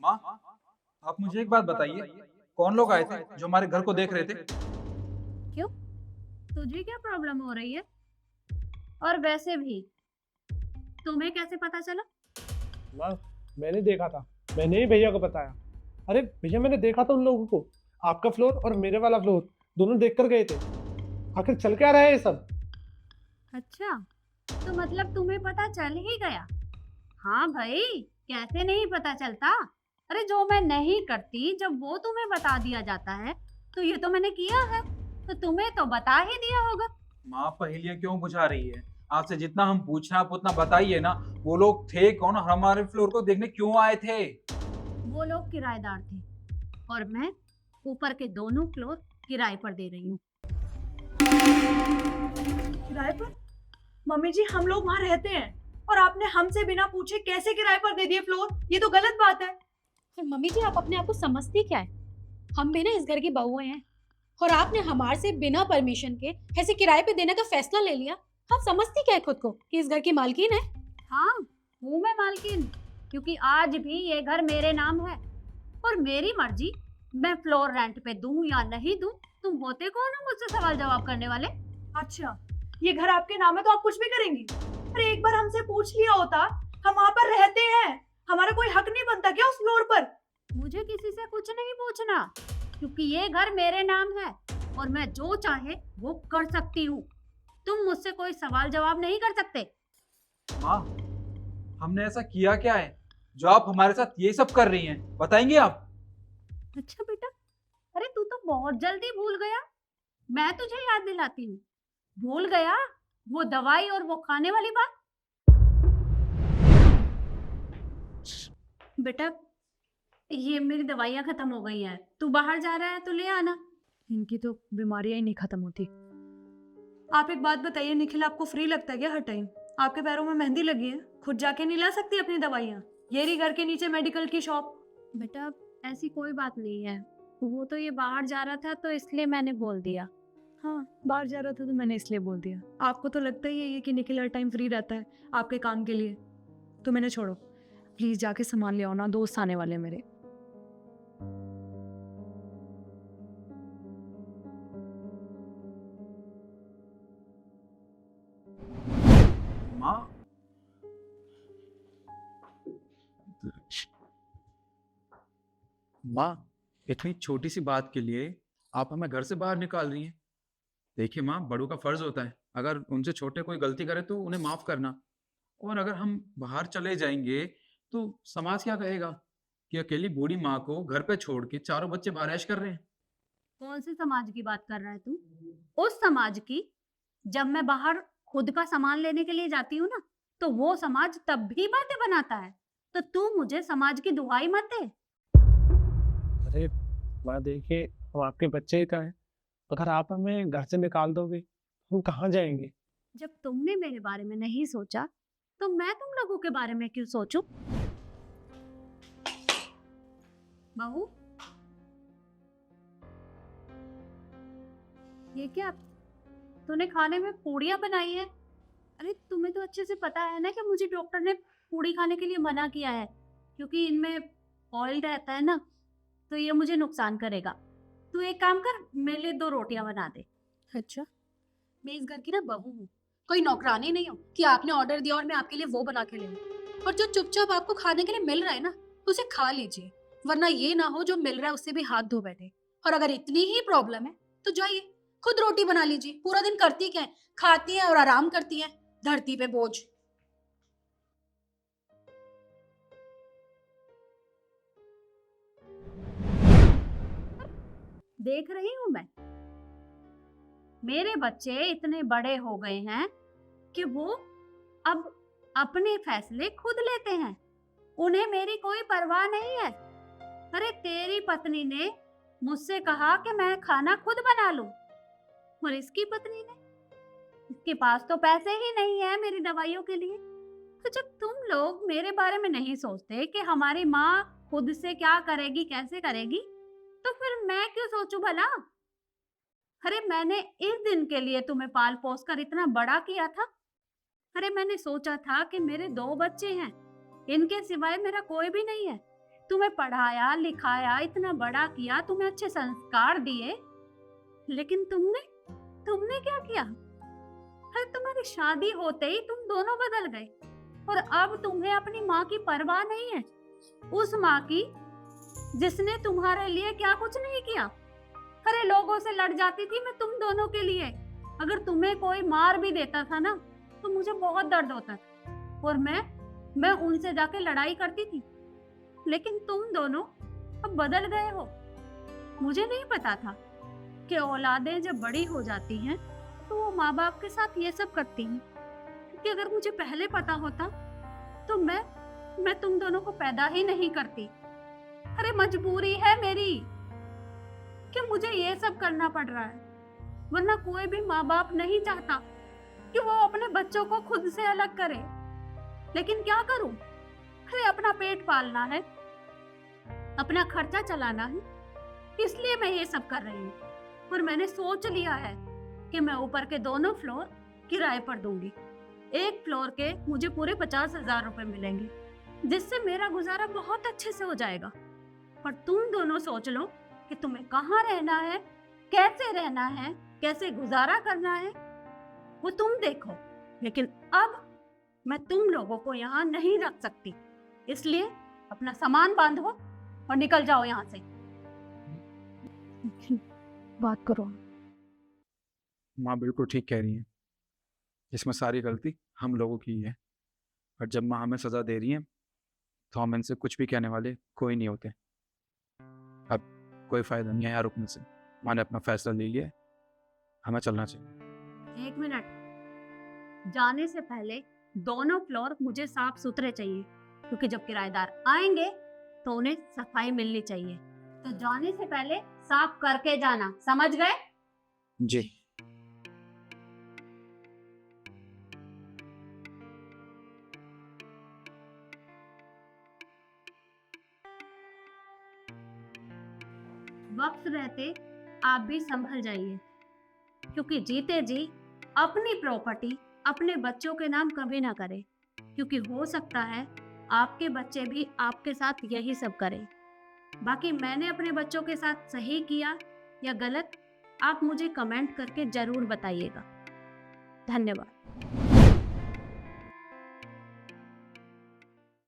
माँ, आप मुझे एक बात बताइए, कौन लोग आए थे जो हमारे घर को देख रहे थे? क्यों? तुझे क्या प्रॉब्लम हो रही है? और वैसे भी तुम्हें कैसे पता चला? माँ, मैंने देखा था। मैंने ही भैया को बताया। अरे भैया, मैंने देखा था उन लोगों को। आपका फ्लोर और मेरे वाला फ्लोर दोनों देख कर गए थे। आखिर चल क्या रहा है ये सब? अच्छा, तो मतलब तुम्हें पता चल ही गया। हाँ भाई, कैसे नहीं पता चलता। अरे जो मैं नहीं करती जब वो तुम्हें बता दिया जाता है, तो ये तो मैंने किया है, तो तुम्हें तो बता ही दिया होगा। माँ, पहेलियां क्यों बुझा रही है? आपसे जितना हम पूछना आप उतना बताइए ना। वो लोग थे कौन और हमारे फ्लोर को देखने क्यों आए थे? वो लोग किराएदार थे और मैं ऊपर के दोनों फ्लोर किराए पर दे रही हूँ। किराए पर? मम्मी जी, हम लोग वहाँ रहते हैं और आपने हमसे बिना पूछे कैसे किराए पर दे दिए फ्लोर? ये तो गलत बात है। पर मम्मी जी, आप अपने आप को समझती क्या है? हम भी ना इस घर की बहुएं हैं और आपने हमारे से बिना परमिशन के ऐसे किराए पे देने का फैसला ले लिया। आप समझती क्या है खुद को कि इस घर की मालकिन है? हाँ, हूँ मैं मालकिन, क्योंकि आज भी ये घर मेरे नाम है और मेरी मर्जी। मैं फ्लोर रेंट पे दूं या नहीं दूं, तुम होते कौन हो मुझसे सवाल जवाब करने वाले? अच्छा, ये घर आपके नाम है तो आप कुछ भी करेंगी? अरे एक बार हमसे पूछ लिया होता। हम वहाँ पर रहते हैं, हमारा कोई हक नहीं बनता क्या उस फ्लोर पर? मुझे किसी से कुछ नहीं पूछना, क्योंकि ये घर मेरे नाम है और मैं जो चाहे वो कर सकती हूँ। तुम मुझसे कोई सवाल जवाब नहीं कर सकते। माँ, हमने ऐसा किया क्या है जो आप हमारे साथ ये सब कर रही हैं? बताएंगे आप? अच्छा बेटा, अरे तू तो बहुत जल्दी भूल गया। मैं तुझे याद दिलाती हूँ। भूल गया वो दवाई और वो खाने वाली बात? बेटा, ये मेरी दवाइयाँ खत्म हो गई हैं। तू बाहर जा रहा है तो ले आना। इनकी तो बीमारियां ही नहीं खत्म होती। आप एक बात बताइए, निखिल आपको फ्री लगता है क्या हर टाइम? आपके पैरों में मेहंदी लगी है, खुद जाके नहीं ला सकती अपनी दवाइयाँ? ये रही घर के नीचे मेडिकल की शॉप। बेटा, ऐसी कोई बात नहीं है। वो तो ये बाहर जा रहा था तो इसलिए मैंने बोल दिया। हाँ, बाहर जा रहा था तो मैंने इसलिए बोल दिया। आपको तो लगता ही है ये कि निखिल हर टाइम फ्री रहता है आपके काम के लिए। तो मैंने छोड़ो, प्लीज जाके सामान ले आओ ना, दोस्त आने वाले हैं मेरे। माँ, माँ, इतनी छोटी सी बात के लिए आप हमें घर से बाहर निकाल रही हैं। देखिए माँ, बड़ों का फर्ज होता है अगर उनसे छोटे कोई गलती करे तो उन्हें माफ करना। और अगर हम बाहर चले जाएंगे तो समाज क्या कहेगा कि अकेली बूढ़ी माँ को घर पे छोड़ के चारों बच्चे बाहर ऐश कर रहे हैं। कौन से समाज की बात कर रहा है तू? उस समाज की। जब मैं बाहर खुद का सामान लेने के लिए जाती हूँ ना, तो वो समाज तब भी बातें बनाता है। तो तू मुझे समाज की दुहाई मत दे। अरे माँ, देखिए, हम आपके बच्चे ही तो हैं। अगर आप हमें घर से निकाल दोगे तो हम कहाँ जाएंगे? जब तुमने मेरे बारे में नहीं सोचा, तो मैं तुम लोगों के बारे में क्यों सोचूं? बहू, ये क्या? तूने खाने में पूड़ियाँ बनाई है? अरे तुम्हें तो अच्छे से पता है ना कि मुझे डॉक्टर ने पूड़ी खाने के लिए मना किया है, क्योंकि इनमें ऑयल रहता है ना, तो ये मुझे नुकसान करेगा। तू एक काम कर, मेरे लिए 2 रोटियां बना दे। अच्छा, मैं इस घर की ना बहू हूँ, कोई नौकरानी नहीं हूँ कि आपने ऑर्डर दिया और मैं आपके लिए वो बना के ले लूँ। और जो चुपचाप आपको खाने के लिए मिल रहा है ना, उसे खा लीजिए, वरना ये ना हो जो मिल रहा है उससे भी हाथ धो बैठे। और अगर इतनी ही प्रॉब्लम है तो जाइए, खुद रोटी बना लीजिए। पूरा दिन करती क्या है? खाती है और आराम करती है, धरती पे बोझ। देख रही हूँ मैं, मेरे बच्चे इतने बड़े हो गए हैं कि वो अब अपने फैसले खुद लेते हैं। उन्हें मेरी कोई परवाह नहीं है। अरे तेरी पत्नी ने मुझसे कहा कि मैं खाना खुद बना लूं, और इसकी पत्नी ने, इसके पास तो पैसे ही नहीं है मेरी दवाइयों के लिए। तो जब तुम लोग मेरे बारे में नहीं सोचते कि हमारी माँ खुद से क्या करेगी, कैसे करेगी, तो फिर मैं क्यों सोचूं भला? अरे मैंने इस दिन के लिए तुम्हें पाल पोस कर इतना बड़ा किया था। अरे मैंने सोचा था कि मेरे 2 बच्चे हैं, इनके सिवाय मेरा कोई भी नहीं है। तुम्हें पढ़ाया लिखाया, इतना बड़ा किया, तुम्हें अच्छे संस्कार दिए, लेकिन तुमने क्या किया? अरे तुम्हारी शादी होते ही तुम दोनों बदल गए और अब तुम्हें अपनी माँ की परवाह नहीं है, उस माँ की जिसने तुम्हारे लिए क्या कुछ नहीं किया। अरे लोगों से लड़ जाती थी मैं तुम दोनों के लिए, अगर तुम्हें कोई मार भी देता था ना तो मुझे बहुत दर्द होता था और मैं उनसे जाके लड़ाई करती थी, लेकिन तुम दोनों अब बदल गए हो। मुझे नहीं पता था कि औलादें जब बड़ी हो जाती हैं तो वो माँ बाप के साथ ये सब करती हैं, क्योंकि अगर मुझे पहले पता होता तो मैं तुम दोनों को पैदा ही नहीं करती। अरे मजबूरी है मेरी कि मुझे ये सब करना पड़ रहा है, वरना कोई भी माँ बाप नहीं चाहता कि वो अपने बच्चों को खुद से अलग करे, लेकिन क्या करूं? अरे अपना पेट पालना है, अपना खर्चा चलाना है, इसलिए मैं ये सब कर रही हूँ। और मैंने सोच लिया है कि मैं ऊपर के दोनों फ्लोर किराए पर दूंगी। एक फ्लोर के मुझे पूरे 50,000 रुपए मिलेंगे, जिससे मेरा गुजारा बहुत अच्छे से हो जाएगा। पर तुम दोनों सोच लो कि तुम्हें कहाँ रहना है, कैसे रहना है, कैसे गुजारा करना है, वो तुम देखो। लेकिन अब मैं तुम लोगों को यहाँ नहीं रख सकती, इसलिए अपना सामान बांधो और निकल जाओ यहाँ से। बात करो। माँ बिल्कुल ठीक कह रही हैं, इसमें सारी गलती हम लोगों की ही है। और जब माँ हमें सज़ा दे रही हैं तो हम इनसे कुछ भी कहने वाले कोई नहीं होते। अब कोई फ़ायदा नहीं है यहाँ रुकने से। माँ ने अपना फैसला ले लिया है, हमें चलना चाहिए। 1 मिनट, जाने से पहले दोनों फ्लोर मुझे साफ सुथरे चाहिए, क्योंकि जब किराएदार आएंगे तो उन्हें सफाई मिलनी चाहिए। तो जाने से पहले साफ करके जाना, समझ गए? जी। वक्त रहते आप भी संभल जाइए, क्योंकि जीते जी अपनी प्रॉपर्टी अपने बच्चों के नाम कभी ना करें, क्योंकि हो सकता है आपके बच्चे भी आपके साथ यही सब करें। बाकी मैंने अपने बच्चों के साथ सही किया या गलत, आप मुझे कमेंट करके जरूर बताइएगा। धन्यवाद।